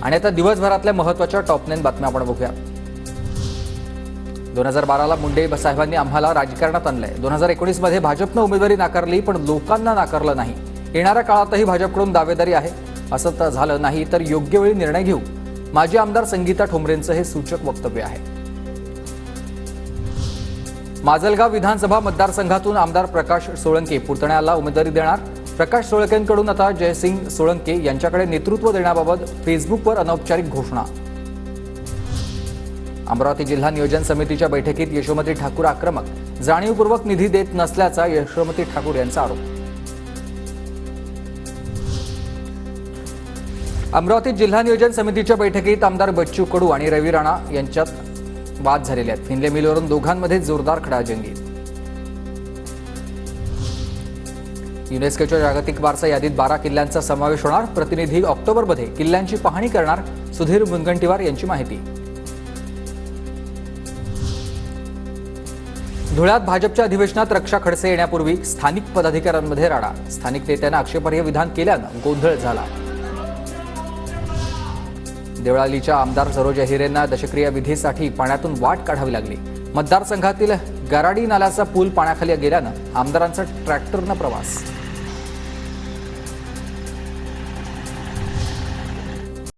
आणि आता दिवसभरातल्या महत्त्वाच्या टॉप 9 बातम्या आपण बघूया। 2012ला मुंडे साहेबांनी आम्हाला राजकारणात आणलंय। 2019 मध्ये भाजपनं उमेदवारी नाकारली, पण लोकांना नाकारलं नाही। येणाऱ्या काळातही भाजपकडून दावेदारी आहे। असं तर झालं नाही तर योग्य वेळी निर्णय घेऊ। माजी आमदार संगीता ठोंबरेंचं हे सूचक वक्तव्य आहे। माजलगाव विधानसभा मतदारसंघातून आमदार प्रकाश सोळंके पुतण्याला उमेदवारी देणार। प्रकाश सोळंकेंकडून आता जयसिंग सोळंके यांच्याकडे नेतृत्व देण्याबाबत फेसबुकवर अनौपचारिक घोषणा। अमरावती जिल्हा नियोजन समितीच्या बैठकीत यशोमती ठाकूर आक्रमक, जाणीवपूर्वक निधी देत नसल्याचा यशोमती ठाकूर यांचा आरोप। अमरावती जिल्हा नियोजन समितीच्या बैठकीत आमदार बच्चू कडू आणि रवी राणा यांच्यात वाद झालेले आहेत। फिनले मिलवरून दोघांमध्ये जोरदार खडाजंगी। युनेस्कोच्या जागतिक वारसा यादीत 12 किल्ल्यांचा समावेश होणार। प्रतिनिधी ऑक्टोबरमध्ये किल्ल्यांची पाहणी करणार। सुधीर मुनगंटीवार यांची माहिती। धुळ्यात भाजपच्या अधिवेशनात रक्षा खडसे येण्यापूर्वी स्थानिक पदाधिकाऱ्यांमध्ये राडा। स्थानिक नेत्यांना आक्षेपार्ह विधान केल्यानं गोंधळ झाला। देवळालीच्या आमदार सरोजा हिरेंना दशक्रिया विधीसाठी पाण्यातून वाट काढावी लागली। मतदारसंघातील गराडी नाल्याचा पूल पाण्याखाली गेल्यानं आमदारांचा ट्रॅक्टरनं प्रवास।